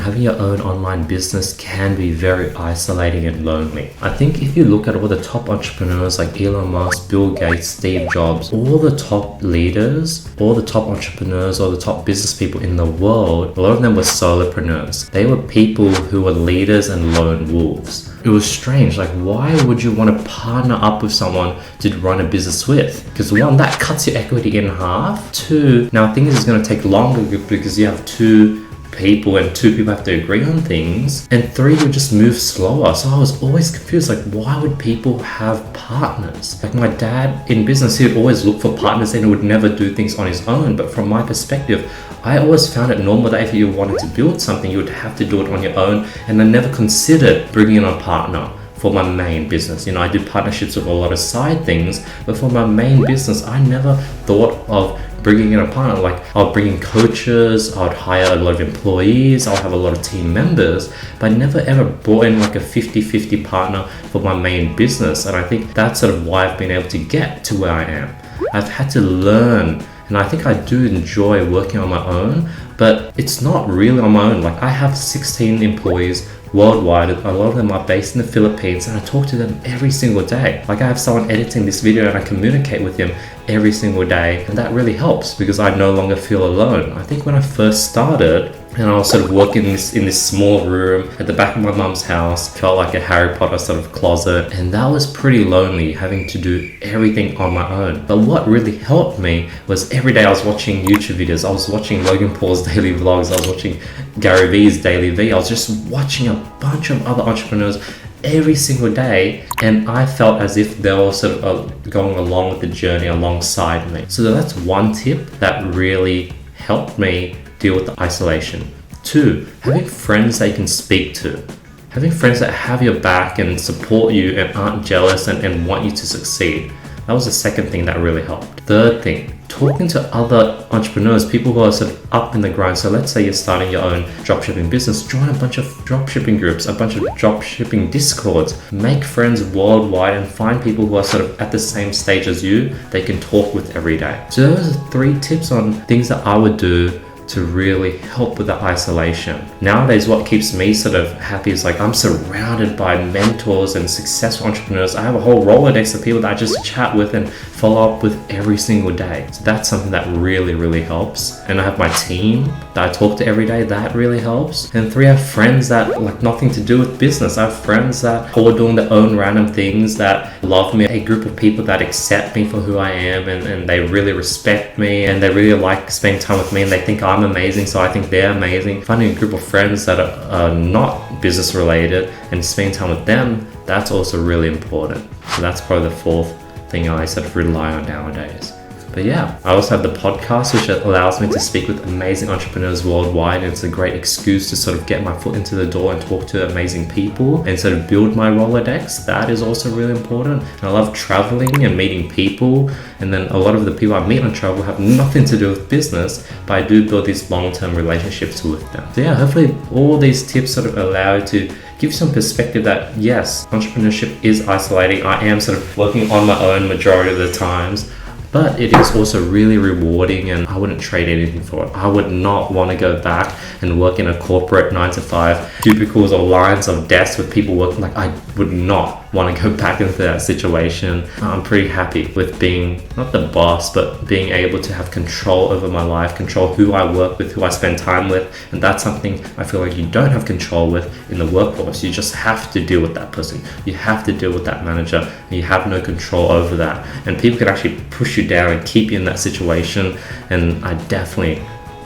having your own online business can be very isolating and lonely. I think if you look at all the top entrepreneurs like Elon Musk, Bill Gates, Steve Jobs, all the top leaders, all the top entrepreneurs, all the top business people in the world, a lot of them were solopreneurs. They were people who were leaders and lone wolves. It was strange, like why would you want to partner up with someone to run a business with? Because one, that cuts your equity in half. Two, now things is going to take longer because you have two people and two people have to agree on things. And three, you just move slower. So I was always confused, like why would people have partners? Like my dad in business, he would always look for partners and he would never do things on his own. But from my perspective, I always found it normal that if you wanted to build something, you would have to do it on your own. And I never considered bringing in a partner for my main business. I did partnerships with a lot of side things, but for my main business, I never thought of bringing in a partner. Like I'll bring in coaches, I'd hire a lot of employees, I'll have a lot of team members, but I never ever brought in like a 50-50 partner for my main business. And I think that's sort of why I've been able to get to where I am. I've had to learn, and I think I do enjoy working on my own, but it's not really on my own. Like I have 16 employees worldwide. A lot of them are based in the Philippines, and I talk to them every single day. Like I have someone editing this video and I communicate with him every single day, and that really helps because I no longer feel alone. I think when I first started, and I was sort of working in this small room at the back of my mum's house, felt like a Harry Potter sort of closet, and that was pretty lonely, having to do everything on my own. But what really helped me was every day I was watching YouTube videos. I was watching Logan Paul's daily vlogs, I was watching Gary Vee's daily V, I was just watching a bunch of other entrepreneurs every single day, and I felt as if they were sort of going along with the journey alongside me. So that's one tip that really helped me deal with the isolation. Two, having friends that you can speak to. Having friends that have your back and support you and aren't jealous and want you to succeed. That was the second thing that really helped. Third thing, talking to other entrepreneurs, people who are sort of up in the grind. So let's say you're starting your own dropshipping business, join a bunch of dropshipping groups, a bunch of dropshipping discords, make friends worldwide and find people who are sort of at the same stage as you, they can talk with every day. So those are 3 tips on things that I would do to really help with the isolation. Nowadays, what keeps me sort of happy is like I'm surrounded by mentors and successful entrepreneurs. I have a whole Rolodex of people that I just chat with and follow up with every single day. So that's something that really, really helps. And I have my team that I talk to every day. That really helps. And 3, I have friends that like nothing to do with business. I have friends that are doing their own random things that love me. A group of people that accept me for who I am and they really respect me and they really like spending time with me and they think I'm amazing, so I think they're amazing. Finding a group of friends that are not business related and spending time with them, that's also really important. So that's probably the 4th thing I sort of rely on nowadays. But yeah, I also have the podcast, which allows me to speak with amazing entrepreneurs worldwide, and it's a great excuse to sort of get my foot into the door and talk to amazing people and sort of build my Rolodex. That is also really important. And I love traveling and meeting people, and then a lot of the people I meet on travel have nothing to do with business, but I do build these long-term relationships with them. So yeah, hopefully all these tips sort of allow you to give some perspective that yes, entrepreneurship is isolating. I am sort of working on my own majority of the times, but it is also really rewarding and I wouldn't trade anything for it. I would not want to go back and work in a corporate 9-to-5 cubicles or lines of desks with people working. Like I would not want to go back into that situation. I'm pretty happy with being not the boss, but being able to have control over my life, control who I work with, who I spend time with. And that's something I feel like you don't have control with in the workforce. You just have to deal with that person. You have to deal with that manager and you have no control over that. And people can actually push you down and keep you in that situation. And I definitely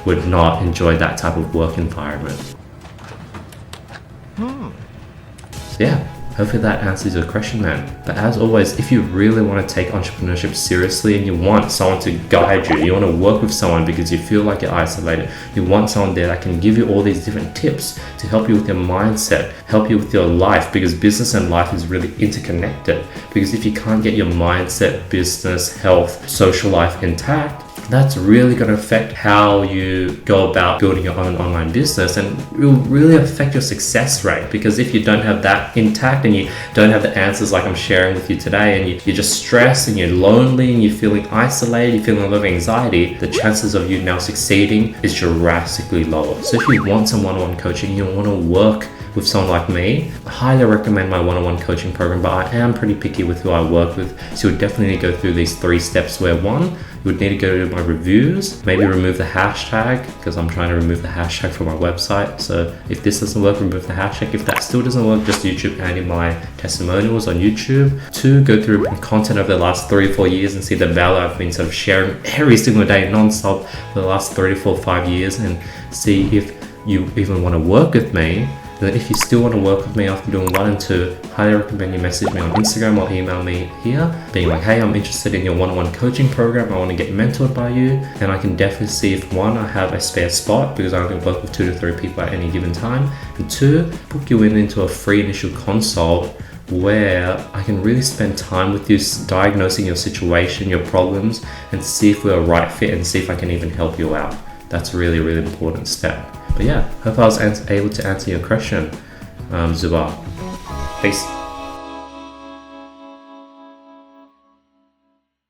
would not enjoy that type of work environment. So yeah, hopefully that answers your question, man. But as always, if you really want to take entrepreneurship seriously and you want someone to guide you, you want to work with someone because you feel like you're isolated, you want someone there that can give you all these different tips to help you with your mindset, help you with your life, because business and life is really interconnected. Because if you can't get your mindset, business, health, social life intact, that's really going to affect how you go about building your own online business, and it will really affect your success rate. Because if you don't have that intact and you don't have the answers like I'm sharing with you today, and you're just stressed and you're lonely and you're feeling isolated, you're feeling a lot of anxiety, the chances of you now succeeding is drastically lower. So if you want some one-on-one coaching, you want to work with someone like me, I highly recommend my one-on-one coaching program, but I am pretty picky with who I work with. So you would definitely need to go through these 3 steps where, one, you would need to go to my reviews, maybe remove the hashtag, because I'm trying to remove the hashtag from my website. So if this doesn't work, remove the hashtag. If that still doesn't work, just YouTube and in my testimonials on YouTube. 2, go through content over the last 3 or 4 years and see the value I've been sort of sharing every single day non-stop for the last 3 to 4 or 5 years, and see if you even want to work with me. Then if you still want to work with me after doing 1 and 2, highly recommend you message me on Instagram or email me here, being like, hey, I'm interested in your one-on-one coaching program, I want to get mentored by you. And I can definitely see if, 1, I have a spare spot, because I only work with 2 to 3 people at any given time, and 2, book you into a free initial consult where I can really spend time with you, diagnosing your situation, your problems, and see if we're a right fit and see if I can even help you out. That's a really, really important step. But yeah, hope I was able to answer your question, Zubar. Peace.